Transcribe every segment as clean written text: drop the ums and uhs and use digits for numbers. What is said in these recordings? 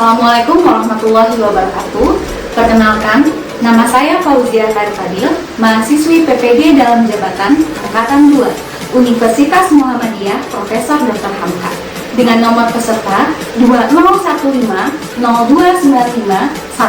Assalamualaikum warahmatullahi wabarakatuh. Perkenalkan, nama saya Fauzia Fadil, mahasiswi PPG dalam jabatan Angkatan 2, Universitas Muhammadiyah Profesor Dr. Hamka, dengan nomor peserta 2015-0295-1443.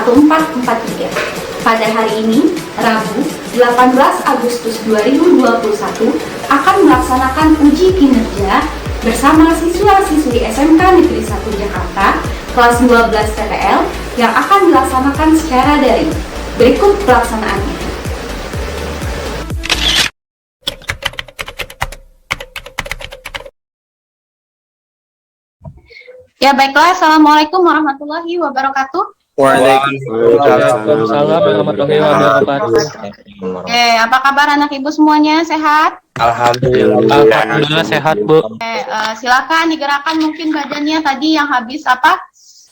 Pada hari ini, Rabu, 18 Agustus 2021, akan melaksanakan uji kinerja bersama siswa-siswi SMK Negeri 1 Jakarta kelas 12 TTL yang akan dilaksanakan secara daring. Berikut pelaksanaannya. Ya baiklah, Assalamualaikum warahmatullahi wabarakatuh. Waalaikumsalam warahmatullahi wabarakatuh. Oke, apa kabar anak ibu semuanya? Sehat? Alhamdulillah sehat, Bu. Oke, silakan digerakkan mungkin badannya tadi yang habis apa?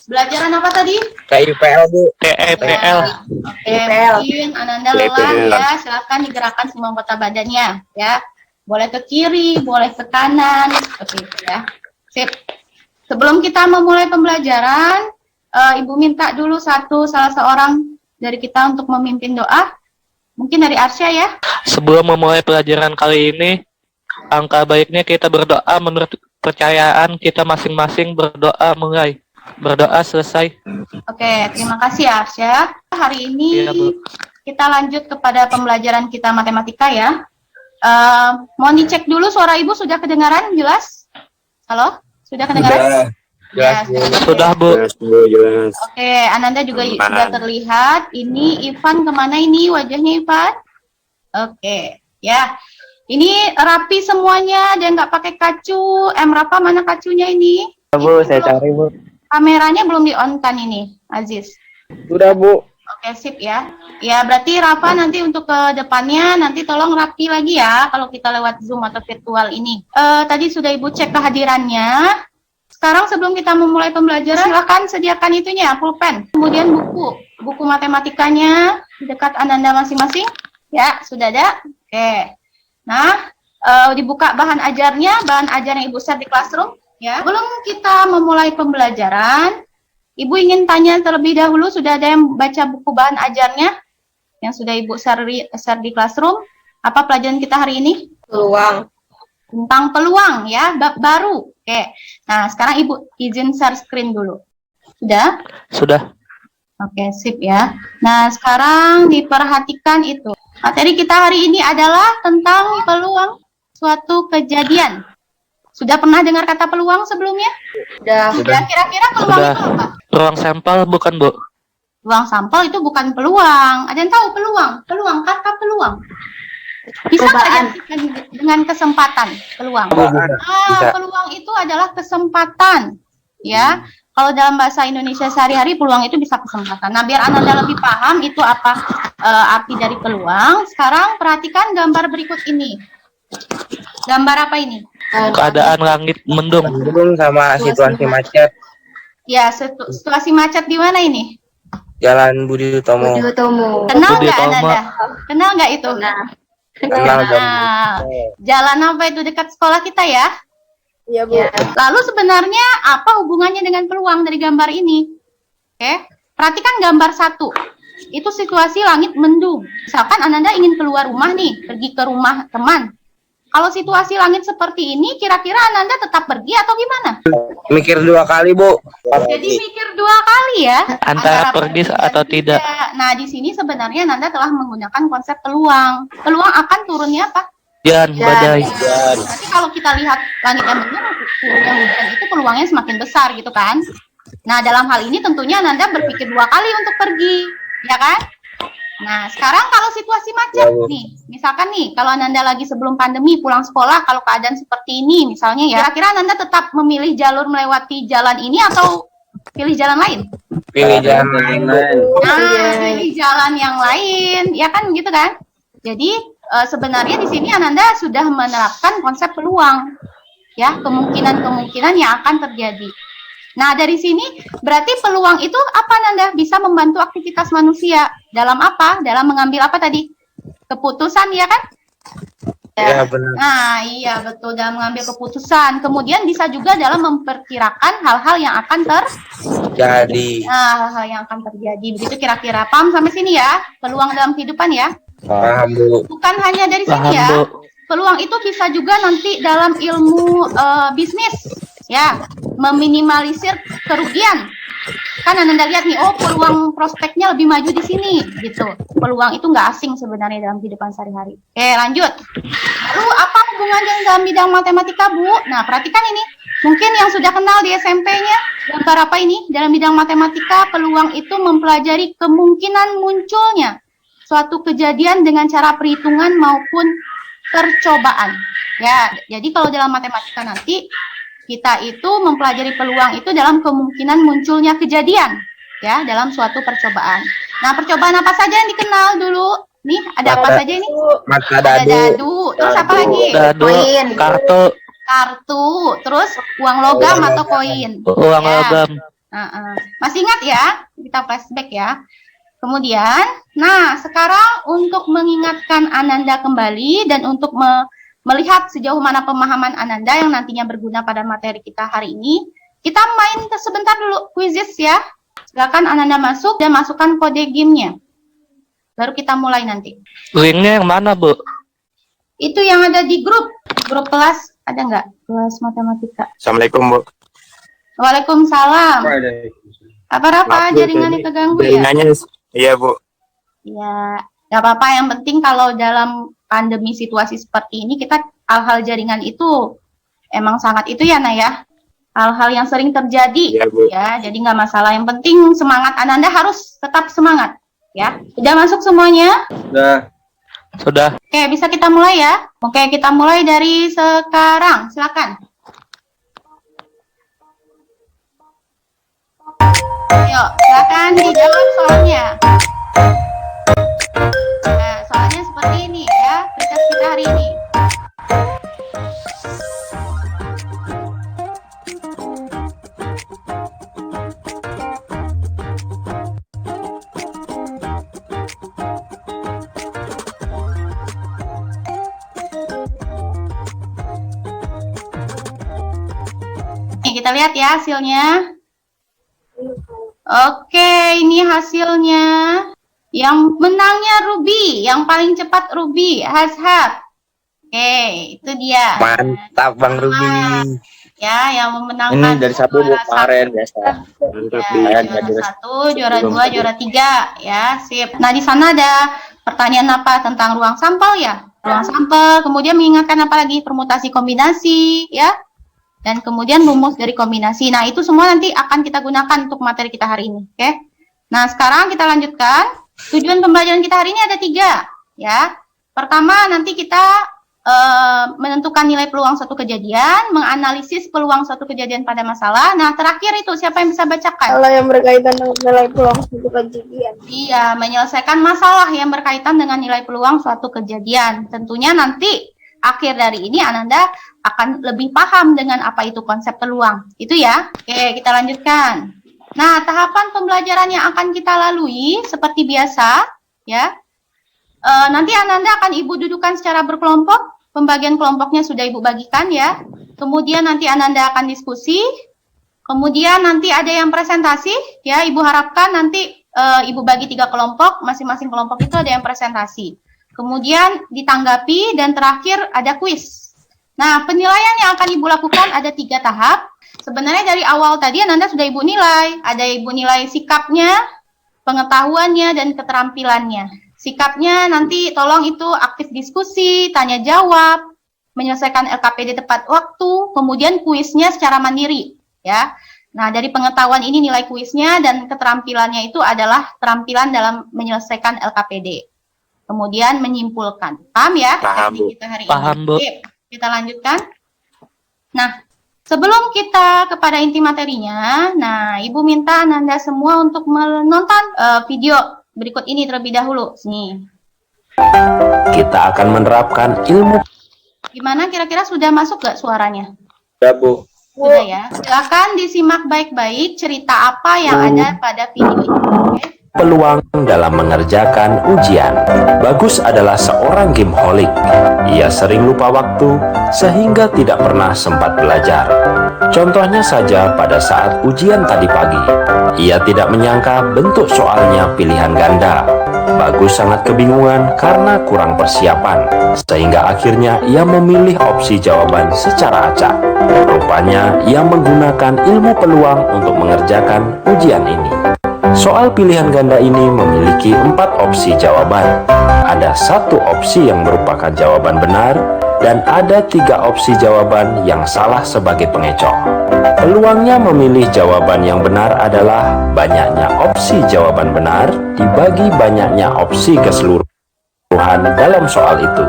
Belajaran apa tadi? KIPL, Bu. TEPL. Oke, mungkin Ananda lelah ya, silakan digerakkan semua anggota badannya ya. Boleh ke kiri, boleh ke kanan, seperti itu ya. Sip. Sebelum kita memulai pembelajaran, Ibu minta dulu salah seorang dari kita untuk memimpin doa. Mungkin dari Arsya ya. Sebelum memulai pelajaran kali ini, angka baiknya kita berdoa menurut kepercayaan kita masing-masing. Berdoa mulai. Berdoa selesai. Oke, terima kasih Arsya. Hari ini kita lanjut kepada pembelajaran kita matematika ya. Mohon dicek dulu suara Ibu sudah kedengaran jelas? Halo? Sudah kedengaran? Jelas, Sudah, Bu. Jelas. Oke, Ananda juga sudah terlihat. Ini Ivan kemana ini wajahnya Ivan? Oke, ya. Ini rapi semuanya, dia nggak pakai kacu. Rafa mana kacunya ini? Bu, saya cari, Bu. Kameranya belum di-on kan ini, Aziz? Sudah, Bu. Oke, sip ya. Ya, berarti Rafa nanti untuk ke depannya, nanti tolong rapi lagi ya, kalau kita lewat Zoom atau virtual ini. Tadi sudah Ibu cek kehadirannya. Sekarang sebelum kita memulai pembelajaran, silakan sediakan itunya, pulpen. Kemudian buku matematikanya di dekat Ananda masing-masing. Ya, sudah ada. Oke. Nah, dibuka bahan ajarnya yang Ibu share di classroom. Ya. Sebelum kita memulai pembelajaran, Ibu ingin tanya terlebih dahulu, sudah ada yang baca buku bahan ajarnya yang sudah Ibu share di classroom? Apa pelajaran kita hari ini? Peluang. Tentang peluang ya, bab baru. Oke. Nah, sekarang Ibu izin share screen dulu. Sudah? Sudah. Oke, sip ya. Nah, sekarang diperhatikan itu. Materi kita hari ini adalah tentang peluang suatu kejadian. Sudah pernah dengar kata peluang sebelumnya? Sudah. Kira-kira peluang Sudah. itu apa? Ruang sampel bukan, Bu? Peluang sampel itu bukan peluang. Ada yang tahu peluang? Peluang, kata peluang. Bisa diartikan dengan kesempatan, peluang. Peluang itu adalah kesempatan. Ya. Kalau dalam bahasa Indonesia sehari-hari peluang itu bisa kesempatan. Nah, biar Ananda lebih paham itu apa arti dari peluang, sekarang perhatikan gambar berikut ini. Gambar apa ini? Keadaan langit mendung. Belum sama situasi macet. Ya, situasi macet di mana ini? Jalan Budi Utomo. Kenal Budi nggak Utomo. Ananda? Kenal nggak itu? Kenal, Nah, jalan apa itu dekat sekolah kita ya? Iya, Bu. Lalu sebenarnya apa hubungannya dengan peluang dari gambar ini? Oke, perhatikan gambar 1. Itu situasi langit mendung. Misalkan Ananda ingin keluar rumah nih, pergi ke rumah teman. Kalau situasi langit seperti ini, kira-kira Ananda tetap pergi atau gimana? Mikir 2 kali, Bu. Jadi mikir 2 kali ya. Antara pergi dan atau tidak. Nah, di sini sebenarnya Ananda telah menggunakan konsep peluang. Peluang akan turunnya apa? Hujan, badai. Nanti kalau kita lihat langit yang mendung, turunnya hujan itu peluangnya semakin besar gitu kan. Nah, dalam hal ini tentunya Ananda berpikir 2 kali untuk pergi, ya kan? Nah, sekarang kalau situasi macet nih, misalkan nih, kalau Ananda lagi sebelum pandemi pulang sekolah, kalau keadaan seperti ini misalnya ya, kira-kira Ananda tetap memilih jalur melewati jalan ini atau pilih jalan lain? Pilih jalan lain. Nah, pilih jalan yang lain, ya kan gitu kan? Jadi sebenarnya di sini Ananda sudah menerapkan konsep peluang, ya kemungkinan-kemungkinan yang akan terjadi. Nah, dari sini berarti peluang itu apa Nanda? Bisa membantu aktivitas manusia. Dalam apa? Dalam mengambil apa tadi? Keputusan, ya kan? Ya benar. Nah, iya betul, dalam mengambil keputusan. Kemudian bisa juga dalam memperkirakan hal-hal yang akan Jadi hal-hal yang akan terjadi. Begitu kira-kira. Paham sampai sini ya? Peluang dalam kehidupan ya. paham Bu. Bukan hanya dari sini Paham, ya. Bu. Peluang itu bisa juga nanti dalam ilmu bisnis ya, meminimalisir kerugian. Kan Anda lihat nih, oh peluang prospeknya lebih maju di sini gitu. Peluang itu nggak asing sebenarnya dalam kehidupan sehari-hari. Oke, lanjut. Lalu apa hubungannya dalam bidang matematika, Bu? Nah, perhatikan ini. Mungkin yang sudah kenal di SMP-nya, gambar apa ini? Dalam bidang matematika, peluang itu mempelajari kemungkinan munculnya suatu kejadian dengan cara perhitungan maupun percobaan. Ya, jadi kalau dalam matematika nanti kita itu mempelajari peluang itu dalam kemungkinan munculnya kejadian ya dalam suatu percobaan. Nah, percobaan apa saja yang dikenal dulu? Nih, ada apa saja ini? Mata Ada dadu. dadu, terus apa lagi? Dadu, Koin. Kartu, terus uang logam atau koin. uang Ya. logam. Masih ingat ya? Kita flashback ya. Kemudian, nah sekarang untuk mengingatkan Ananda kembali dan untuk melihat sejauh mana pemahaman Ananda yang nantinya berguna pada materi kita hari ini, kita main sebentar dulu quizzes ya. Silakan Ananda masuk dan masukkan kode gamenya. Baru kita mulai nanti. Linknya yang mana, Bu? Itu yang ada di grup kelas, ada nggak? Kelas matematika. Assalamualaikum Bu. Waalaikumsalam. Apa jaringannya keganggu ya? Iya Bu. Ya, nggak apa-apa. Yang penting kalau dalam pandemi situasi seperti ini, kita hal-hal jaringan itu emang sangat itu ya, Nah ya. Hal-hal yang sering terjadi. Iya Bu. Ya, jadi nggak masalah. Yang penting semangat Ananda harus tetap semangat. Ya, sudah masuk semuanya? Sudah. Oke, bisa kita mulai ya? Oke, kita mulai dari sekarang. Silakan. Ayo, silakan dijawab soalnya. Nah, soalnya seperti ini ya, riset kita hari ini. Nih, kita lihat ya hasilnya. Oke, ini hasilnya. Yang menangnya Ruby, yang paling cepat Ruby, Hazhab. Oke, itu dia. Mantap Bang Ruby. Ya, yang memenangkan. Ini dari Sabu kemarin biasa. Ya, juara 1, juara 2, juara 3. Ya, sip. Nah, di sana ada pertanyaan apa tentang ruang sampel ya? Ruang sampel, kemudian mengingatkan apa lagi? Permutasi kombinasi, ya. Dan kemudian rumus dari kombinasi. Nah, itu semua nanti akan kita gunakan untuk materi kita hari ini. Oke. Nah, sekarang kita lanjutkan. Tujuan pembelajaran kita hari ini ada 3. Ya. Pertama, nanti kita menentukan nilai peluang suatu kejadian, menganalisis peluang suatu kejadian pada masalah. Nah, terakhir itu siapa yang bisa bacakan? Kalau yang berkaitan dengan nilai peluang suatu kejadian. Iya, menyelesaikan masalah yang berkaitan dengan nilai peluang suatu kejadian. Tentunya nanti akhir dari ini Ananda akan lebih paham dengan apa itu konsep peluang. Itu ya. Oke, kita lanjutkan. Nah, tahapan pembelajaran yang akan kita lalui seperti biasa, ya. Nanti Ananda akan Ibu dudukan secara berkelompok. Pembagian kelompoknya sudah Ibu bagikan ya. Kemudian nanti Ananda akan diskusi. Kemudian nanti ada yang presentasi, ya. Ibu harapkan nanti Ibu bagi 3 kelompok, masing-masing kelompok itu ada yang presentasi. Kemudian ditanggapi dan terakhir ada kuis. Nah, penilaian yang akan Ibu lakukan ada 3 tahap. Sebenarnya dari awal tadi Ananda sudah Ibu nilai. Ada Ibu nilai sikapnya, pengetahuannya, dan keterampilannya. Sikapnya nanti tolong itu aktif diskusi, tanya jawab, menyelesaikan LKPD tepat waktu, kemudian kuisnya secara mandiri, ya. Nah, dari pengetahuan ini nilai kuisnya dan keterampilannya itu adalah keterampilan dalam menyelesaikan LKPD. Kemudian menyimpulkan. Paham ya? Paham, Bu. Kita hari Paham, ini. Bu. Oke, kita lanjutkan. Nah, sebelum kita kepada inti materinya, nah, Ibu minta Ananda semua untuk menonton video berikut ini terlebih dahulu. Nih. Kita akan menerapkan ilmu. Gimana kira-kira sudah masuk gak suaranya? Ya Bu. Sudah ya. Silakan disimak baik-baik cerita apa yang ada pada video ini. Oke? peluang dalam mengerjakan ujian. Bagus adalah seorang gameholik. Ia sering lupa waktu sehingga tidak pernah sempat belajar. Contohnya saja pada saat ujian tadi pagi. Ia tidak menyangka bentuk soalnya pilihan ganda. Bagus sangat kebingungan karena kurang persiapan, sehingga akhirnya ia memilih opsi jawaban secara acak. Rupanya ia menggunakan ilmu peluang untuk mengerjakan ujian ini. Soal pilihan ganda ini memiliki 4 opsi jawaban. Ada 1 opsi yang merupakan jawaban benar, dan ada 3 opsi jawaban yang salah sebagai pengecoh. Peluangnya memilih jawaban yang benar adalah banyaknya opsi jawaban benar dibagi banyaknya opsi keseluruhan dalam soal itu.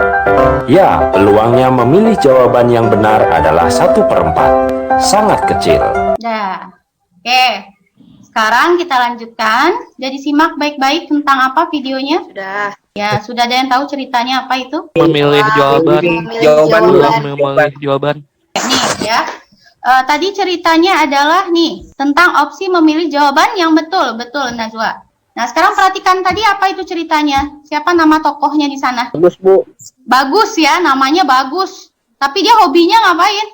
Ya, peluangnya memilih jawaban yang benar adalah 1/4. Sangat kecil. Dah. Oke. Sekarang kita lanjutkan. Jadi simak baik-baik tentang apa videonya. Sudah. Ya, sudah ada yang tahu ceritanya apa itu? Memilih jawaban. Memilih jawaban. Nih ya. Tadi ceritanya adalah nih tentang opsi memilih jawaban yang betul, Najwa. Nah, sekarang perhatikan tadi apa itu ceritanya? Siapa nama tokohnya di sana? Bagus, Bu. Bagus ya, namanya Bagus. Tapi dia hobinya ngapain?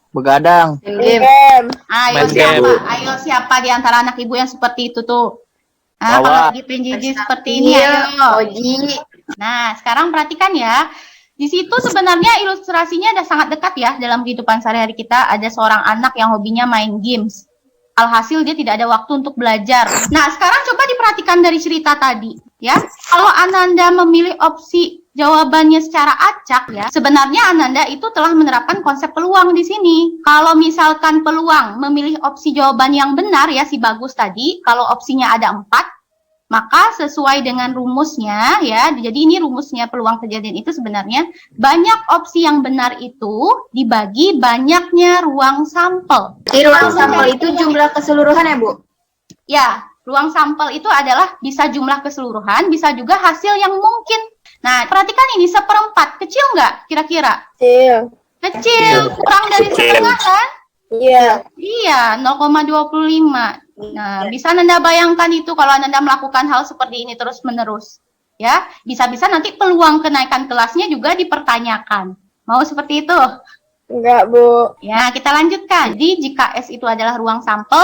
Begadang. Game. Ayo Main siapa? game. Ayo siapa di antara anak ibu yang seperti itu tuh? Ah, Bawa. kalau lagi penjiji seperti ini, ayo. Oji. Nah, sekarang perhatikan ya. Di situ sebenarnya ilustrasinya ada sangat dekat ya dalam kehidupan sehari-hari kita. Ada seorang anak yang hobinya main games. Alhasil dia tidak ada waktu untuk belajar. Nah, sekarang coba diperhatikan dari cerita tadi, ya. Kalau Ananda memilih opsi jawabannya secara acak ya, sebenarnya Ananda itu telah menerapkan konsep peluang di sini. Kalau misalkan peluang memilih opsi jawaban yang benar ya, si Bagus tadi, kalau opsinya ada 4, maka sesuai dengan rumusnya ya, jadi ini rumusnya peluang kejadian itu sebenarnya banyak opsi yang benar itu dibagi banyaknya ruang sampel. Jadi ruang sampel itu jumlah keseluruhan ya, Bu? Ya, ruang sampel itu adalah bisa jumlah keseluruhan, bisa juga hasil yang mungkin. Nah, perhatikan ini 1/4, kecil nggak kira-kira? Kecil, kurang dari setengah kan? Iya. Iya, 0,25. Nah, bisa Anda bayangkan itu kalau Anda melakukan hal seperti ini terus-menerus. Ya, bisa-bisa nanti peluang kenaikan kelasnya juga dipertanyakan. Mau seperti itu? Enggak, Bu. Ya, kita lanjutkan. Jadi, jika S itu adalah ruang sampel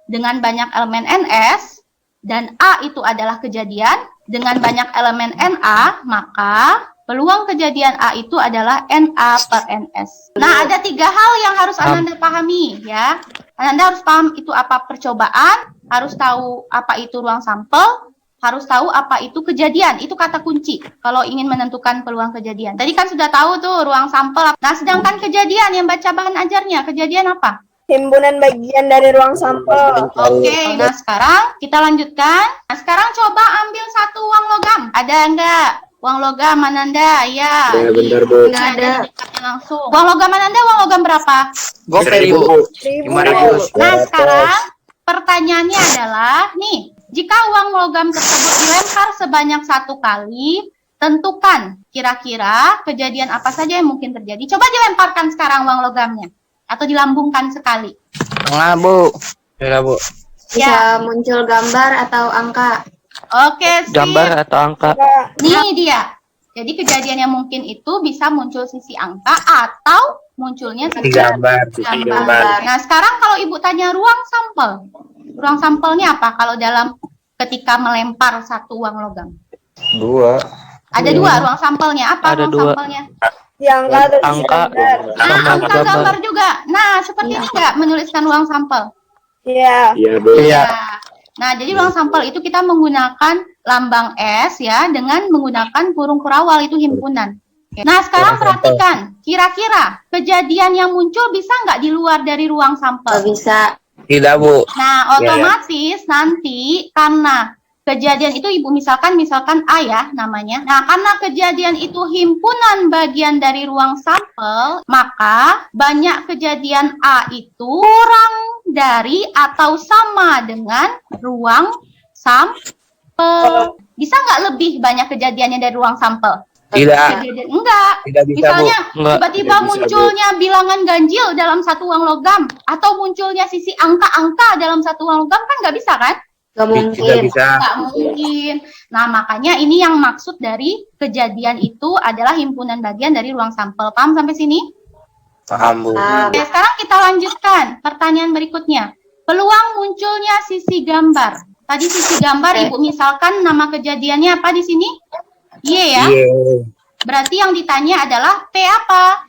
dengan banyak elemen NS, dan A itu adalah kejadian dengan banyak elemen NA, maka peluang kejadian A itu adalah NA per NS. Nah, ada 3 hal yang harus Anda pahami ya. Anda harus paham itu apa percobaan, harus tahu apa itu ruang sampel, harus tahu apa itu kejadian. Itu kata kunci kalau ingin menentukan peluang kejadian. Tadi kan sudah tahu tuh ruang sampel. Nah, sedangkan kejadian yang baca bahan ajarnya, kejadian apa? Himpunan bagian dari ruang sampel. Oke, nah sekarang kita lanjutkan. Nah, sekarang coba ambil 1 uang logam. Ada enggak? Uang logam Ananda, ya. Ya, bentar, Bu. Enggak ada. Langsung. Uang logam Ananda, uang logam berapa? Gopay, Bu. 500. Nah, sekarang pertanyaannya adalah, nih, jika uang logam tersebut dilempar sebanyak 1 kali, tentukan kira-kira kejadian apa saja yang mungkin terjadi. Coba dilemparkan sekarang uang logamnya. Atau dilambungkan sekali. Tengah, Bu. Ya, Bu. Bisa muncul gambar atau angka. Oke, sip. Gambar atau angka? Nih dia. Jadi kejadian yang mungkin itu bisa muncul sisi angka atau munculnya sisi Gambar. gambar. Nah, sekarang kalau Ibu tanya ruang sampel. Ruang sampelnya apa kalau dalam ketika melempar 1 uang logam? 2. Ada 2 ruang sampelnya. Apa Ada ruang 2. sampelnya? Yang ada Angka. gambar. Nah, Sama angka gambar juga. Nah, seperti ini enggak menuliskan ruang sampel? Iya. Iya, Bu. Ya. Nah, jadi ruang sampel itu kita menggunakan lambang S ya dengan menggunakan kurung kurawal itu himpunan. Nah, sekarang perhatikan, kira-kira kejadian yang muncul bisa nggak di luar dari ruang sampel? Bisa. Tidak, Bu. Nah, otomatis nanti karena kejadian itu Ibu misalkan A ya namanya. Nah, karena kejadian itu himpunan bagian dari ruang sampel, maka banyak kejadian A itu kurang dari atau sama dengan ruang sampel. Bisa nggak lebih banyak kejadiannya dari ruang sampel? Tidak. Enggak. Tidak bisa, Misalnya Bu. Enggak. tiba-tiba Tidak bisa, munculnya bilangan ganjil dalam 1 uang logam atau munculnya sisi angka-angka dalam 1 uang logam kan nggak bisa kan? Gak mungkin. Nggak mungkin. Nah, makanya ini yang maksud dari kejadian itu adalah himpunan bagian dari ruang sampel. Paham sampai sini? Paham, Bu. Oke, sekarang kita lanjutkan pertanyaan berikutnya. Peluang munculnya sisi gambar. Tadi sisi gambar, Ibu misalkan nama kejadiannya apa di sini? Y ya? Iya. Berarti yang ditanya adalah P apa?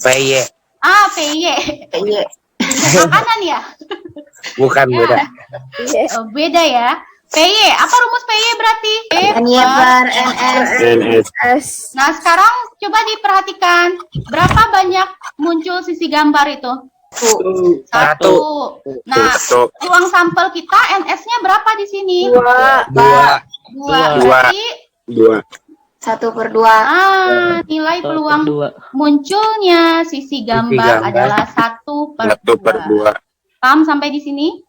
PY. Ah, PY. Iya. Makanan ya? Bukan, beda. Oh, beda ya. PY, apa rumus PY berarti? N-nya per NS. NS. Nah, sekarang coba diperhatikan. Berapa banyak muncul sisi gambar itu? Satu. Nah, Satu. ruang sampel kita NS-nya berapa di sini? Dua. Dua. Berarti 2. 1/2. nilai peluang Dua. munculnya sisi gambar gambar adalah 1/2. Paham sampai di sini?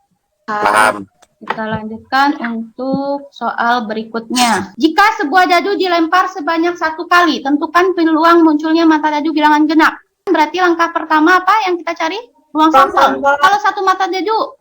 Paham. Kita lanjutkan untuk soal berikutnya. Jika sebuah dadu dilempar sebanyak 1 kali, tentukan peluang munculnya mata dadu bilangan genap. Berarti langkah pertama apa yang kita cari? Ruang sampel. Kalau 1 mata dadu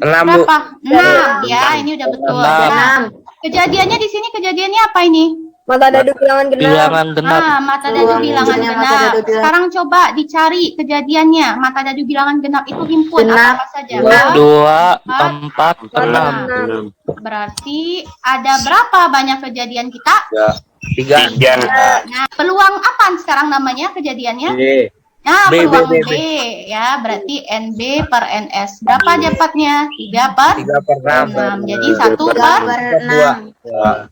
6, Bu. berapa? 6. Ya, ini udah betul. Nah, kejadiannya di sini kejadiannya apa ini? Mata dadu bilangan genap. Bilangan genap. Mata dadu Peluang bilangan munculnya mata genap. dadu bilangan. Sekarang coba dicari kejadiannya. Mata dadu bilangan genap itu himpun Genap. apa saja? 2, 4, 6. Berarti ada berapa banyak kejadian kita? 3. Nah, peluang apa sekarang namanya kejadiannya? Nah, B, peluang B, B, ya. Berarti NB per NS. Berapa dapatnya? 3 per 6. Jadi 1 per 6.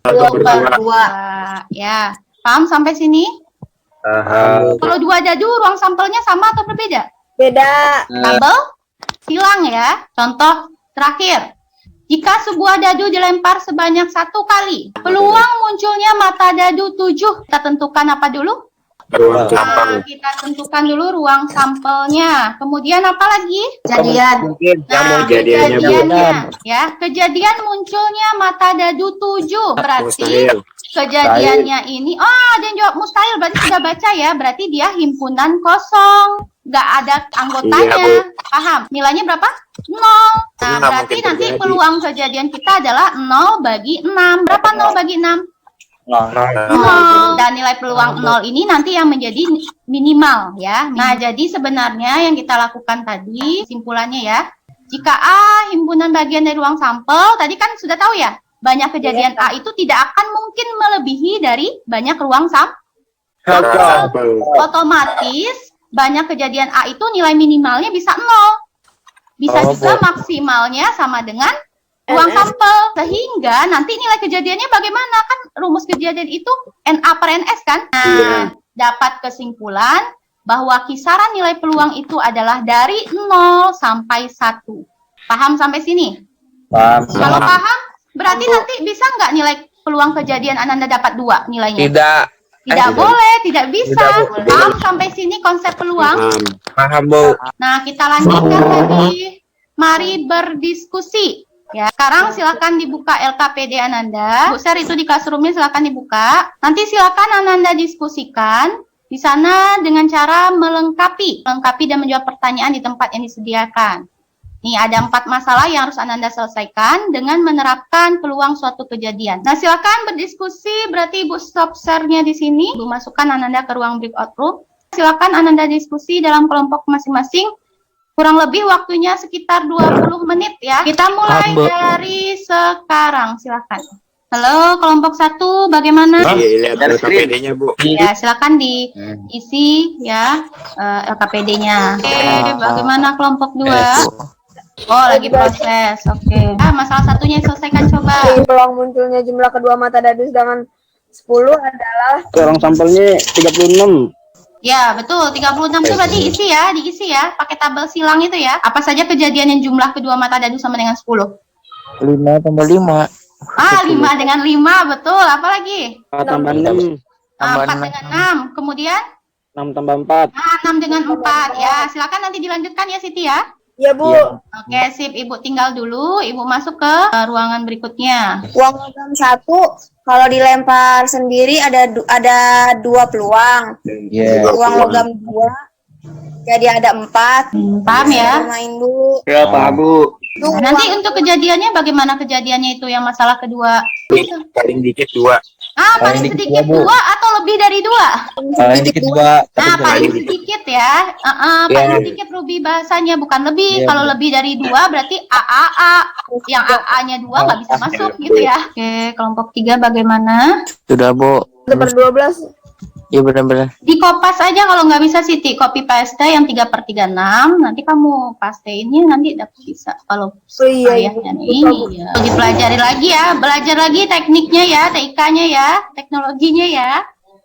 2 per 2. Ya. Paham sampai sini? Paham. Kalau 2 dadu, ruang sampelnya sama atau berbeda? Beda. Tabel silang ya. Contoh terakhir. Jika sebuah dadu dilempar sebanyak 1 kali, peluang munculnya mata dadu 7. Kita tentukan apa dulu? Ruang Nah, sampel. kita tentukan dulu ruang sampelnya. Kemudian apa lagi? Kejadian. Mungkin Nah, kejadiannya, Bu. kejadiannya. Ya, kejadian munculnya mata dadu 7. Berarti Mustahil. kejadiannya ini, ada yang jawab mustahil. Berarti sudah baca ya. Berarti dia himpunan kosong. Nggak ada anggotanya. Iya, Paham? Nilainya berapa? 0. Nah, Nggak berarti mungkin nanti terjadi. peluang kejadian kita adalah 0 bagi 6. Berapa 0 bagi 6? 0. Dan nilai peluang 0 ini nanti yang menjadi minimal ya. Nah, jadi sebenarnya yang kita lakukan tadi, simpulannya ya. Jika A himpunan bagian dari ruang sampel, tadi kan sudah tahu ya, banyak kejadian A itu tidak akan mungkin melebihi dari banyak ruang sampel. Otomatis banyak kejadian A itu nilai minimalnya bisa 0. Bisa juga maksimalnya sama dengan ruang sampel. Sehingga nanti nilai kejadiannya bagaimana? Kan rumus kejadian itu NA per NS kan? Nah, dapat kesimpulan bahwa kisaran nilai peluang itu adalah dari 0 sampai 1. Paham sampai sini? Paham. Kalau paham, berarti nanti bisa nggak nilai peluang kejadian Ananda dapat 2 nilainya? Tidak. Tidak boleh, tidak bisa. Tidak, Bu. Paham sampai sini konsep peluang? Paham, Bu. Nah, kita lanjutkan tadi. Mari berdiskusi. Ya, sekarang silakan dibuka LKPD Ananda. Bu Ser itu di classroom-nya silakan dibuka. Nanti silakan Ananda diskusikan di sana dengan cara melengkapi dan menjawab pertanyaan di tempat yang disediakan. Nih, ada 4 masalah yang harus Ananda selesaikan dengan menerapkan peluang suatu kejadian. Nah, silakan berdiskusi. Berarti Ibu stop share-nya di sini. Ibu masukkan Ananda ke ruang breakout room. Silakan Ananda diskusi dalam kelompok masing-masing. Kurang lebih waktunya sekitar 20 menit ya. Kita mulai dari sekarang. Silakan. Halo, kelompok 1, bagaimana? Lihat LKPD-nya, Bu. Ya, silakan diisi ya LKPD-nya. Oke, bagaimana kelompok 2? Oh, lagi proses. Oke. Masalah satunya selesaikan coba. Peluang munculnya jumlah kedua mata dadu sedangkan 10 adalah Ruang sampelnya 36. Ya, betul. 36 itu berarti diisi ya. Pakai tabel silang itu ya. Apa saja kejadian yang jumlah kedua mata dadu sama dengan 10? 5 tambah 5. 5 dengan 5, betul. Apa lagi? 4 tambah 6. 4 dengan 6. Kemudian? 6 tambah 4. 6 dengan 4. Ya, silakan nanti dilanjutkan ya Siti ya. ya Bu. Oke, sip. Ibu tinggal dulu. Ibu masuk ke ruangan berikutnya. Uang logam 1 kalau dilempar sendiri ada 2 peluang. Uang logam 2 jadi ada 4. Paham ya? Main dulu. Ya, paham, Bu. Nah, nanti untuk kejadiannya bagaimana kejadiannya itu yang masalah kedua? Paling dikit 2. Paling sedikit 2 atau lebih dari 2? Paling dikit 2. Nah, paling sedikit ya. Paling sedikit Ruby bahasanya, bukan lebih. Kalau lebih dari 2 berarti AAA. Yang AA-nya 2 nggak bisa masuk gitu ya. Oke, kelompok 3 bagaimana? Sudah, Bu. 1/12. Iya benar-benar. Di kopas aja kalau nggak bisa Siti, copy paste yang 3/36, nanti kamu pasteinnya nanti dapat bisa. Kalau ayahnya ini ya. Dipelajari lagi ya, belajar lagi tekniknya ya, TIK-nya ya, teknologinya ya.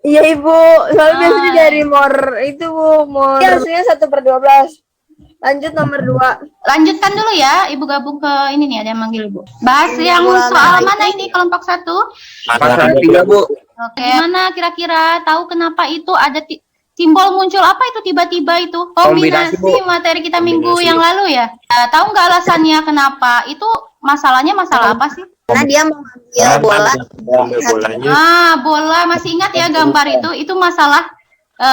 Iya Ibu, soalnya biasanya dari itu Bu, Iya, hasilnya 1/12. Lanjut nomor 2. Lanjutkan dulu ya, Ibu gabung ke ini nih, ada yang manggil Ibu. Bahas yang soal mana ini kelompok 1? Masalah 3, Bu. Oke, gimana kira-kira tahu kenapa itu ada simbol muncul apa itu tiba-tiba itu? Kombinasi materi kita minggu yang lalu ya? Tahu nggak alasannya kenapa? Itu masalahnya masalah apa sih? Karena dia mengambil bola. Bola, masih ingat ya gambar itu? Itu masalah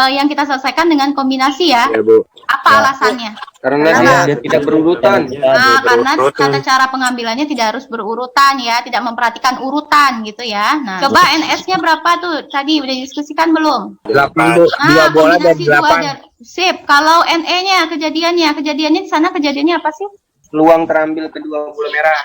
yang kita selesaikan dengan kombinasi ya? Ya, Bu. Apa alasannya? Karena dia tidak berurutan. Karena tata cara pengambilannya tidak harus berurutan ya, tidak memperhatikan urutan gitu ya. Nah, coba NS-nya berapa tuh? Tadi udah diskusikan belum? 8, Bu. 2 bola dan 8. Sip. Kalau NE-nya kejadiannya di sana kejadiannya apa sih? Peluang terambil kedua bola merah.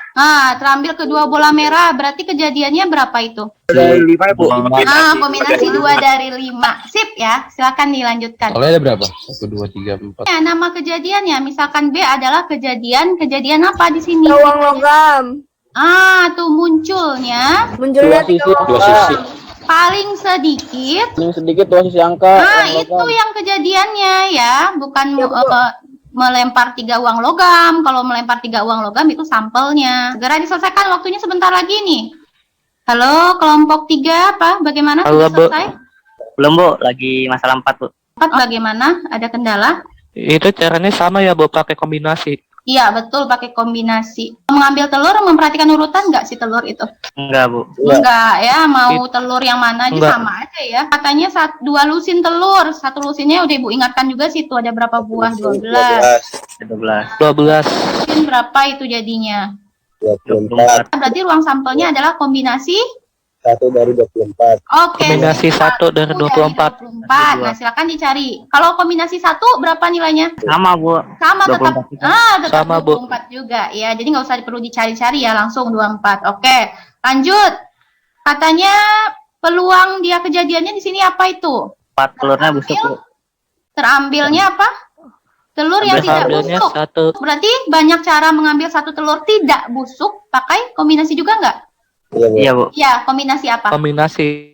Terambil kedua bola merah, berarti kejadiannya berapa itu? Dari 5, Bu. Kombinasi 2 dari 5. Sip ya, silakan dilanjutkan. Soalnya ada berapa? 1, 2, 3, 4. Ya, nama kejadiannya, misalkan B adalah kejadian apa di sini? Uang logam. Tuh munculnya. Munculnya 3 sisi. Paling sedikit. Paling sedikit 2 sisi angka. Itu yang kejadiannya ya, bukan melempar 3 uang logam. Kalau melempar 3 uang logam itu sampelnya. Segera diselesaikan, waktunya sebentar lagi nih. Halo, kelompok 3 apa? Bagaimana? Halo, Bu. Selesai? Belum Bu, lagi masalah 4 Bu. 4 bagaimana? Ada kendala? Itu caranya sama ya, Bu, pakai kombinasi. Iya, betul, pakai kombinasi. Mengambil telur, memperhatikan urutan nggak sih telur itu? Enggak Bu. Enggak ya, mau telur yang mana aja sama aja ya. Katanya 2 lusin telur, 1 lusinnya udah Ibu ingatkan juga sih itu ada berapa buah? 12. 12. Lusin berapa itu jadinya? 24. Berarti ruang sampelnya adalah kombinasi 1 dari 24. Oke. Kombinasi 1 dari 24. Nah, silakan dicari. Kalau kombinasi 1 berapa nilainya? Sama Bu. Sama tetap. 24 juga. Tetap Sama, Bu. 24 juga. Ya, jadi nggak usah perlu dicari-cari ya, langsung 24. Oke. Lanjut. Katanya peluang dia kejadiannya di sini apa itu? 4 telurnya busuk Bu. Terambilnya apa? Telur yang tidak Ambilnya busuk. 1. Berarti banyak cara mengambil 1 telur tidak busuk pakai kombinasi juga nggak? Iya Bu. Ya, kombinasi apa? Kombinasi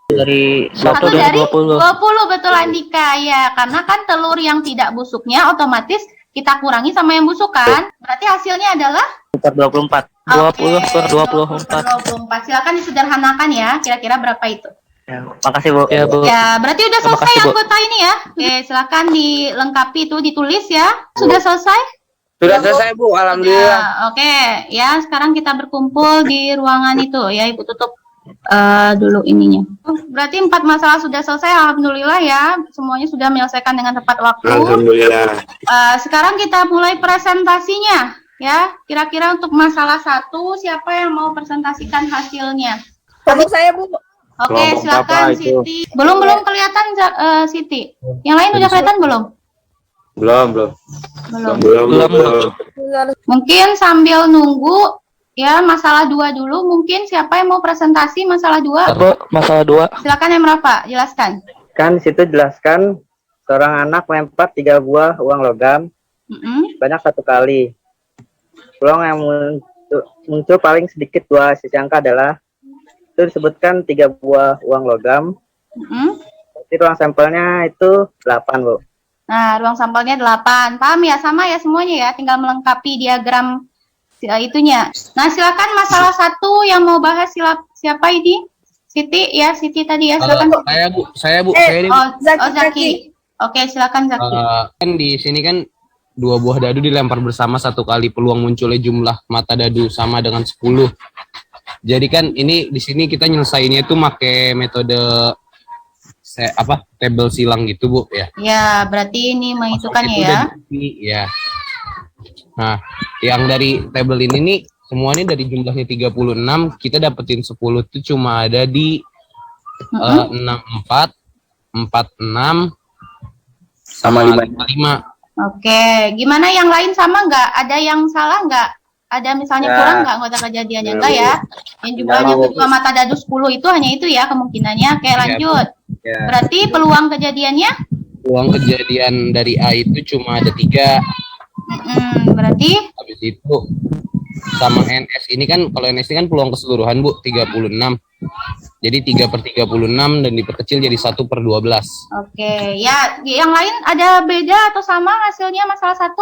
Dari 1 dari dari 20. 20 betul Andika ya, karena kan telur yang tidak busuknya otomatis kita kurangi sama yang busuk kan, berarti hasilnya adalah 24. 20/24. 24. Silakan disederhanakan ya, kira-kira berapa itu? Ya, makasih Bu. Ya, Bu. Ya, berarti udah Terima selesai kasih, Bu. anggota ini ya. Oke, silakan dilengkapi itu, ditulis ya. Sudah selesai? Sudah selesai, Bu. Alhamdulillah. Ya, oke, ya sekarang kita berkumpul di ruangan itu ya, Ibu tutup dulu ininya. Berarti 4 masalah sudah selesai, alhamdulillah ya, semuanya sudah menyelesaikan dengan tepat waktu. Alhamdulillah. Sekarang kita mulai presentasinya ya. Kira-kira untuk masalah 1 siapa yang mau presentasikan hasilnya? Kelompok saya Bu. Oke, Kelompok silakan apa itu? Siti. Belum kelihatan Siti. Yang lain udah kelihatan belum? Belum. Mungkin sambil nunggu ya, masalah 2 dulu. Mungkin siapa yang mau presentasi masalah 2? Bu, masalah 2. Silakan Em Rafa, jelaskan. Kan di situ jelaskan seorang anak melempar 3 buah uang logam banyak 1 kali. Peluang yang muncul paling sedikit 2 sisi angka adalah itu disebutkan 3 buah uang logam. Jadi ruang sampelnya itu 8 Bu. Nah, ruang sampelnya 8. Paham ya? Sama ya semuanya ya, tinggal melengkapi diagram itunya. Nah, silakan masalah 1 yang mau bahas siapa ini? Siti ya, Siti tadi ya, silakan. Saya Bu. Saya ini, Bu. Zaki. Oke, silakan Zaki. Kan di sini kan 2 buah dadu dilempar bersama 1 kali, peluang munculnya jumlah mata dadu sama dengan 10. Jadi kan ini di sini kita nyelesainnya itu pakai metode tabel silang gitu Bu ya. Ya, berarti ini menghitungkannya ya. Ya. Nah, yang dari tabel ini nih, semuanya dari jumlahnya 36, kita dapetin 10 itu cuma ada di 64, 46, sama 55. Oke, gimana yang lain sama nggak? Ada yang salah nggak? Ada misalnya kurang nggak anggota kejadiannya? Enggak ya? Yang jumlahnya kedua mata dadu 10 itu hanya itu ya kemungkinannya. Oke, lanjut. Berarti peluang kejadiannya? Peluang kejadian dari A itu cuma ada 3. Berarti? Habis itu sama NS ini kan, kalau NS ini kan peluang keseluruhan Bu 36. Jadi 3/36 dan diperkecil jadi 1/12. Oke, ya yang lain ada beda atau sama hasilnya masalah 1?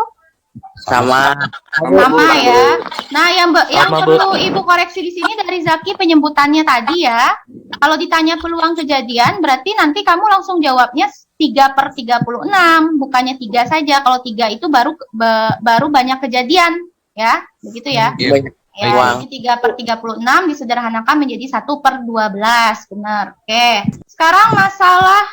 Sama. Sama ya. Nah, yang perlu Ibu koreksi di sini dari Zaki penyebutannya tadi ya. Kalau ditanya peluang kejadian, berarti nanti kamu langsung jawabnya 3/36, bukannya 3 saja. Kalau 3 itu baru banyak kejadian, ya, begitu ya. Ya, ini 3/36 disederhanakan menjadi 1/12, benar. Oke. Sekarang masalah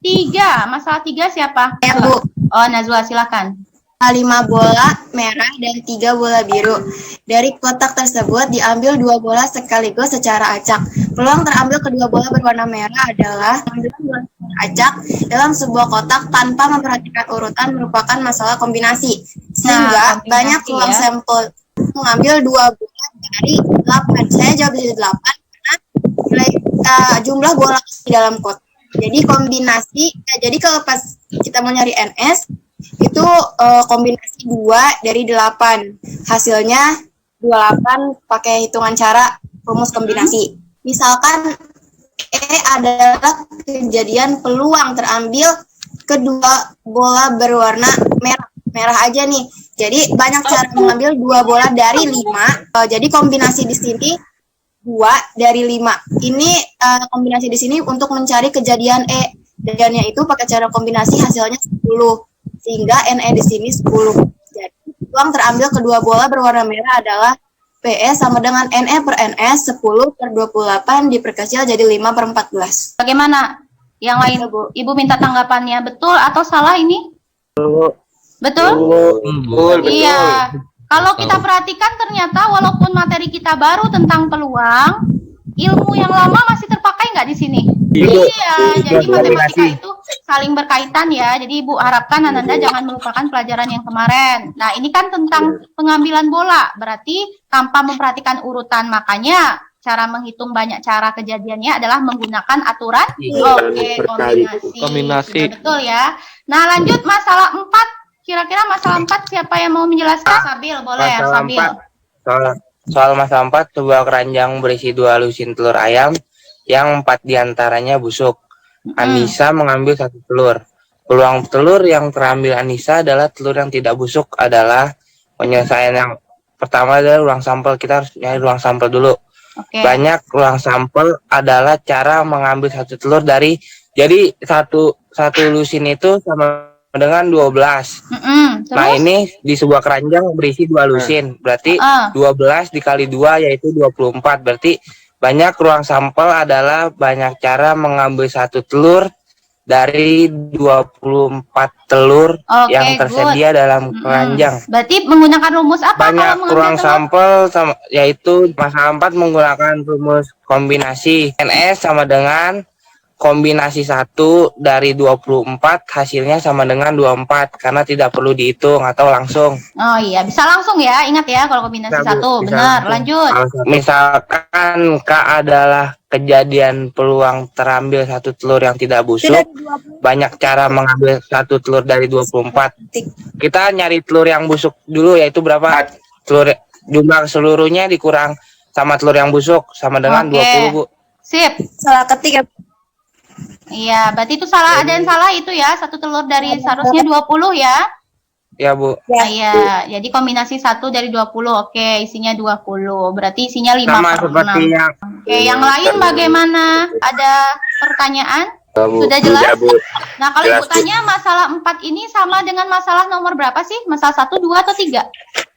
3. Masalah 3 siapa? Ya, Bu. Oh, Nazwa, silakan. 5 bola merah dan 3 bola biru. Dari kotak tersebut diambil 2 bola sekaligus secara acak. Peluang terambil kedua bola berwarna merah adalah mengambil bola secara acak dalam sebuah kotak tanpa memperhatikan urutan merupakan masalah kombinasi. Sehingga banyak peluang sampel mengambil 2 bola dari 8. Saya jawab dari 8 karena nilai jumlah bola di dalam kotak. Jadi kombinasi, jadi kalau pas kita mau nyari NS itu kombinasi 2 dari 8. Hasilnya 28 pakai hitungan cara rumus kombinasi. Misalkan E adalah kejadian peluang terambil kedua bola berwarna merah. Merah aja nih. Jadi banyak cara mengambil 2 bola dari 5. Jadi kombinasi di sini 2 dari 5. Ini kombinasi di sini untuk mencari kejadian E. Kejadiannya itu pakai cara kombinasi hasilnya 10. Sehingga NE di sini 10. Jadi peluang terambil kedua bola berwarna merah adalah PE sama dengan NE per NS 10/28 diperkecil jadi 5/14. Bagaimana? Yang lain, Bu? Ibu minta tanggapannya. Betul atau salah ini? Betul? Betul. Iya. Kalau kita perhatikan ternyata walaupun materi kita baru tentang peluang, ilmu yang lama masih terpakai nggak di sini? Iya, jadi matematika itu saling berkaitan ya. Jadi Ibu harapkan Ananda jangan melupakan pelajaran yang kemarin. Nah, ini kan tentang pengambilan bola, berarti tanpa memperhatikan urutan. Makanya cara menghitung banyak cara kejadiannya adalah menggunakan aturan kombinasi. Betul ya. Nah, lanjut masalah 4. Kira-kira masalah 4 siapa yang mau menjelaskan? Sabil, boleh ya, Sabil. Soal masalah 4, sebuah keranjang berisi 2 lusin telur ayam yang 4 diantaranya busuk. Anissa mengambil 1 telur. Peluang telur yang terambil Anissa adalah telur yang tidak busuk adalah penyelesaian yang pertama adalah ruang sampel. Kita harus nyari ruang sampel dulu. Banyak ruang sampel adalah cara mengambil 1 telur dari, jadi satu lusin itu sama dengan 12. Nah, ini di sebuah keranjang berisi 2 lusin. Berarti 12 dikali 2 yaitu 24. Berarti banyak ruang sampel adalah banyak cara mengambil 1 telur dari 24 telur yang tersedia dalam keranjang. Berarti menggunakan rumus apa? Banyak ruang sampel yaitu masalah 4 menggunakan rumus kombinasi. NS sama dengan kombinasi 1 dari 24 hasilnya sama dengan 24 karena tidak perlu dihitung atau langsung. Oh iya, bisa langsung ya. Ingat ya kalau kombinasi 1. Benar, lanjut. Misalkan K adalah kejadian peluang terambil 1 telur yang tidak busuk. Banyak cara mengambil 1 telur dari 24. Kita nyari telur yang busuk dulu, yaitu berapa? Telur jumlah seluruhnya dikurang sama telur yang busuk sama dengan 20, Bu. Sip. Salah ketik ya. Iya, berarti itu salah, ada yang salah itu ya. 1 telur dari seharusnya 20 ya. Ya, Bu. Iya, jadi kombinasi 1 dari 20. Oke, isinya 20. Berarti isinya 5 Sama per 6. seperti yang yang lain bagaimana? Ada pertanyaan? Sudah jelas? Ya, Bu. Nah, kalau Ibu tanya masalah 4 ini sama dengan masalah nomor berapa sih? Masalah 1, 2, atau 3?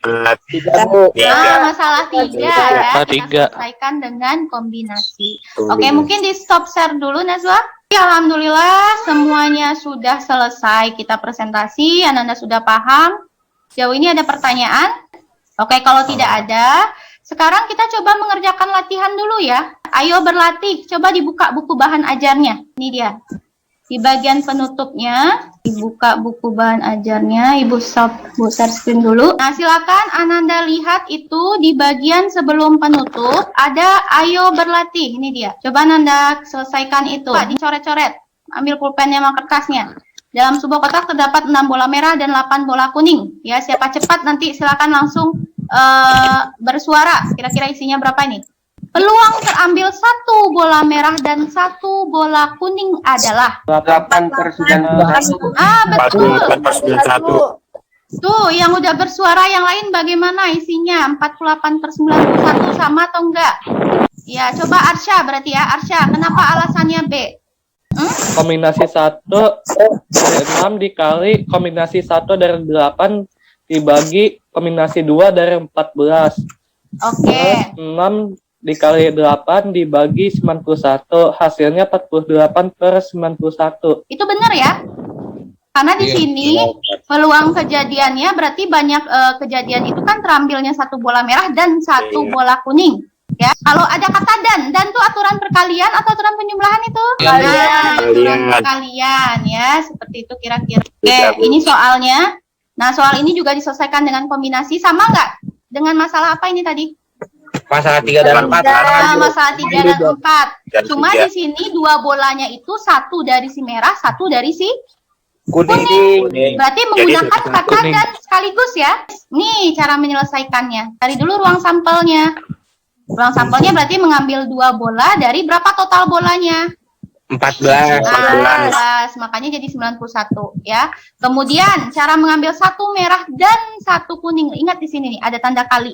3, Bu. Nah, masalah 3 ya. Kita 3. selesaikan dengan kombinasi. Oke, mungkin di stop share dulu, Nazwa. Alhamdulillah semuanya sudah selesai kita presentasi. Ananda sudah paham. Sejauh ini ada pertanyaan? Oke, kalau tidak ada, sekarang kita coba mengerjakan latihan dulu ya. Ayo berlatih, coba dibuka buku bahan ajarnya. Ini dia. Di bagian penutupnya, dibuka buku bahan ajarnya. Ibu share screen dulu. Nah, silakan Ananda lihat itu di bagian sebelum penutup ada ayo berlatih. Ini dia. Coba Ananda selesaikan itu. Dicoret-coret. Ambil pulpennya sama kertasnya. Dalam sebuah kotak terdapat 6 bola merah dan 8 bola kuning. Ya, siapa cepat nanti silakan langsung bersuara. Kira-kira isinya berapa ini? Peluang terambil 1 bola merah dan 1 bola kuning adalah 8/91. betul. 8/91. Tuh, yang udah bersuara yang lain bagaimana isinya? 48/91 sama atau enggak? Ya, coba Arsya berarti ya. Arsya, kenapa alasannya B? Kombinasi 1 dari 6 dikali kombinasi 1 dari 8 dibagi kombinasi 2 dari 14. Oke. 6 dikali 8 dibagi 91, hasilnya 48/91. Itu benar ya? Karena di sini peluang kejadiannya berarti banyak kejadian itu kan terambilnya 1 bola merah dan 1 bola kuning. Ya, kalau ada kata dan tuh aturan perkalian atau aturan penjumlahan itu? Aturan perkalian ya, seperti itu kira-kira. Oke, ini soalnya. Nah, soal ini juga diselesaikan dengan kombinasi, sama nggak? Dengan masalah apa ini tadi? Masalah 3 dan 4. Masalah 3 dan 4. Cuma di sini 2 bolanya itu 1 dari si merah, 1 dari si kuning. Berarti menggunakan kata dan sekaligus ya. Nih cara menyelesaikannya. Cari dulu ruang sampelnya. Ruang sampelnya berarti mengambil 2 bola dari berapa total bolanya? 14. Makanya jadi 91 ya. Kemudian cara mengambil 1 merah dan 1 kuning. Ingat di sini nih ada tanda kali.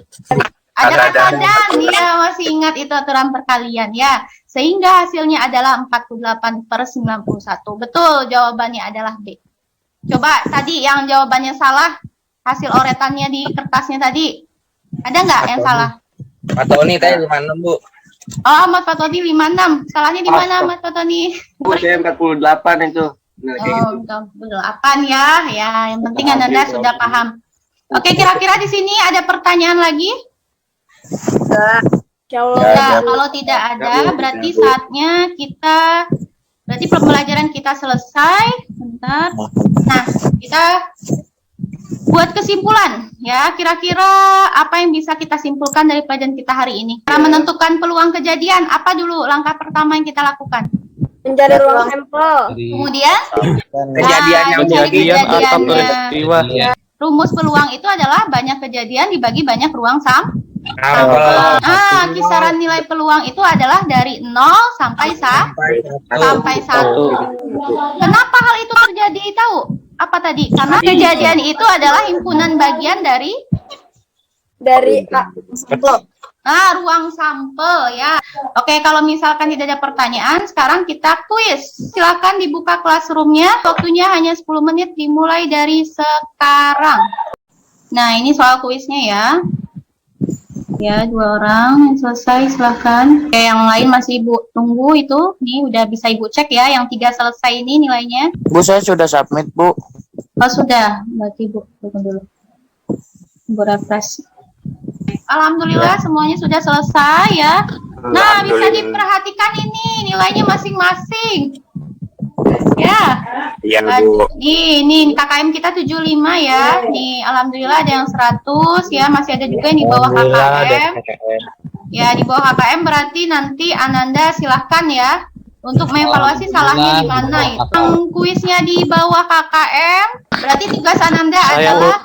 Ada kata dan, ya masih ingat itu aturan perkalian ya. Sehingga hasilnya adalah 48/91. Betul, jawabannya adalah B. Coba tadi yang jawabannya salah, hasil oretannya di kertasnya tadi. Ada nggak yang salah? Pak Tony tadi 56, Bu. Oh, Mas Fatoni 56. Salahnya di mana, Mas Fatoni? Saya 48 itu. Oh, 48 ya. Ya, yang penting Anda sudah paham. Oke, kira-kira di sini ada pertanyaan lagi? Enggak. Kalau tidak ada, berarti saatnya kita pembelajaran kita selesai. Bentar. Nah, kita buat kesimpulan ya. Kira-kira apa yang bisa kita simpulkan dari pelajaran kita hari ini? Cara menentukan peluang kejadian, apa dulu langkah pertama yang kita lakukan? Mencari ruang sampel. Kemudian Kejadian atau peristiwa. Rumus peluang itu adalah banyak kejadian dibagi banyak ruang sampel. Kisaran nilai peluang itu adalah dari 0 sampai 1. Kenapa hal itu terjadi tahu? Apa tadi? Karena kejadian itu adalah himpunan bagian dari ruang sampel ya. Oke, kalau misalkan tidak ada pertanyaan, sekarang kita kuis. Silakan dibuka classroom-nya. Waktunya hanya 10 menit dimulai dari sekarang. Nah, ini soal kuisnya ya. Ya, 2 orang yang selesai silakan. Oke, yang lain masih Ibu tunggu itu. Nih udah bisa Ibu cek ya, yang 3 selesai ini nilainya. Bu, saya sudah submit, Bu. Oh, sudah. Berarti Ibu tunggu dulu. Ibu refresh. Alhamdulillah semuanya sudah selesai ya. Nah, bisa diperhatikan ini nilainya masing-masing. Ya. Iya, Bu. Ini KKM kita 75 ya. Nih, alhamdulillah ada yang 100 ya, masih ada juga yang di bawah KKM. Ya, di bawah KKM berarti nanti Ananda silahkan ya untuk mengevaluasi salahnya di mana ya. Yang kuisnya di bawah KKM, berarti tugas Ananda adalah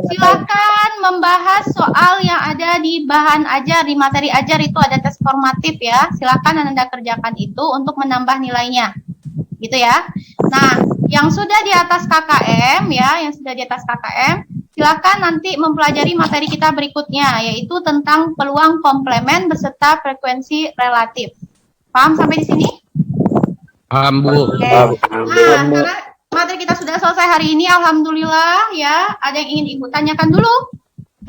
silahkan membahas soal yang ada di bahan ajar, di materi ajar itu ada tes formatif ya. Silahkan Ananda kerjakan itu untuk menambah nilainya. Gitu ya. Nah, yang sudah di atas KKM ya, silakan nanti mempelajari materi kita berikutnya, yaitu tentang peluang komplemen beserta frekuensi relatif. Paham sampai di sini? Paham, Bu. Oke. Nah, karena materi kita sudah selesai hari ini, alhamdulillah ya. Ada yang ingin Ibu tanyakan dulu?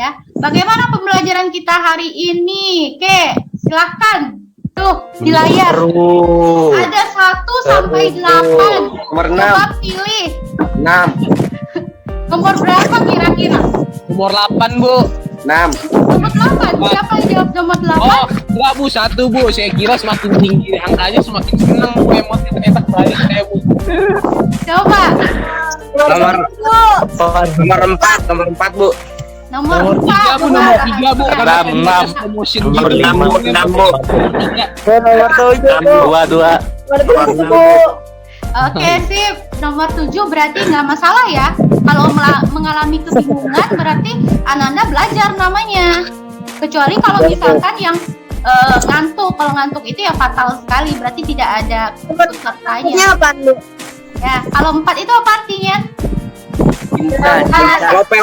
Ya. Bagaimana pembelajaran kita hari ini? Oke, silakan. Tuh, di layar. Ada 1 sampai 8. Nomor 6. Coba pilih. 6. Nomor berapa kira-kira? Nomor 8, Bu. 6. Nomor 8. Siapa yang jawab nomor 8? Oh, enggak, Bu. 1, Bu. Saya kira semakin tinggi angkanya semakin senang Bu emotnya ternyata balik saya, Bu. Coba. Nomor 4, nomor 4, Bu. Nomor 4. Nomor 3, Bu. Enam. Promotion Nomor gitu. 6, Bu. 6, Bu. Nomor 7. 2. Oke, sip. Nomor 7 berarti nggak masalah ya. Kalau mengalami kebingungan berarti Ananda belajar namanya. Kecuali kalau misalkan yang ngantuk. Kalau ngantuk itu ya fatal sekali. Berarti tidak ada pesertanya. apa, Bu? Ya, kalau 4 itu apa artinya? Lope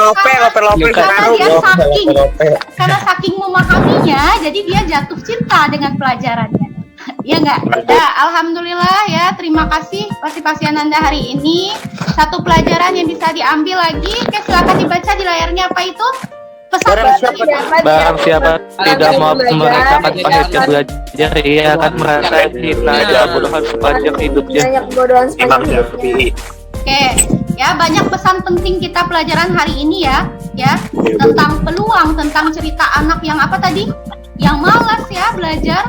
Karena saking memahaminya, jadi dia jatuh cinta dengan pelajarannya. Ya enggak? Ya, alhamdulillah ya. Terima kasih partisipasi Ananda hari ini. Satu pelajaran yang bisa diambil lagi. Oke, silakan dibaca di layarnya apa itu? Pesan Barang siapa tidak mau merasakan pahitnya belajar, ia akan merasa hina dan kebodohan sepanjang hidupnya. Banyak kebodohan sepanjang hidupnya. Oke, ya banyak pesan penting kita pelajaran hari ini ya, tentang peluang, tentang cerita anak yang apa tadi, yang malas ya belajar,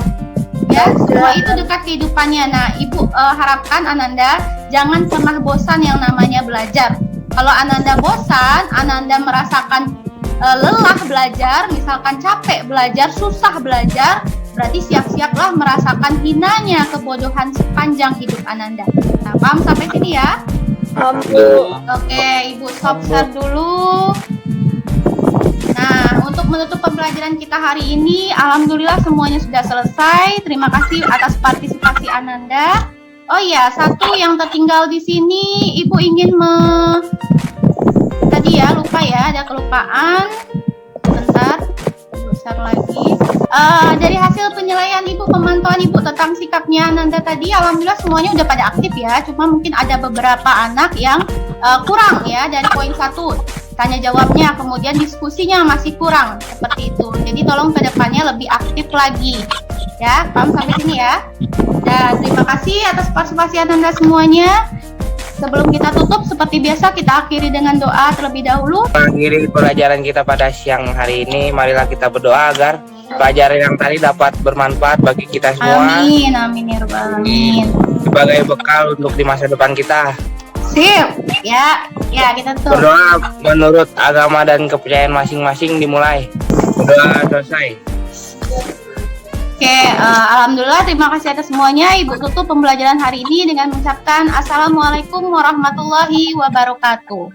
ya semua itu dekat kehidupannya. Nah, Ibu harapkan Ananda jangan pernah bosan yang namanya belajar. Kalau Ananda bosan, Ananda merasakan lelah belajar, misalkan capek belajar, susah belajar, berarti siap-siaplah merasakan hinanya kebodohan sepanjang hidup Ananda. Nah, paham sampai sini ya? Oke, Ibu stop share dulu. Nah, untuk menutup pembelajaran kita hari ini, alhamdulillah semuanya sudah selesai. Terima kasih atas partisipasi Ananda. Oh iya, satu yang tertinggal di sini, Ibu ingin tadi ya, lupa ya, ada kelupaan. Bentar, besar lagi. Dari hasil penilaian Ibu, pemantauan Ibu tentang sikapnya Ananda tadi, alhamdulillah semuanya udah pada aktif ya. Cuma mungkin ada beberapa anak yang kurang ya dari poin 1. Tanya jawabnya, kemudian diskusinya masih kurang seperti itu. Jadi tolong ke depannya lebih aktif lagi. Ya, paham sampai sini ya. Dan terima kasih atas partisipasi Ananda semuanya. Sebelum kita tutup, seperti biasa kita akhiri dengan doa terlebih dahulu. Mengakhiri pelajaran kita pada siang hari ini, marilah kita berdoa agar pelajaran yang tadi dapat bermanfaat bagi kita semua. Amin, amin ya rabbal alamin. Sebagai bekal untuk di masa depan kita. Sip, ya kita tutup. Berdoa menurut agama dan kepercayaan masing-masing dimulai. Berdoa selesai. Oke, alhamdulillah terima kasih atas semuanya. Ibu tutup pembelajaran hari ini dengan mengucapkan Assalamualaikum warahmatullahi wabarakatuh.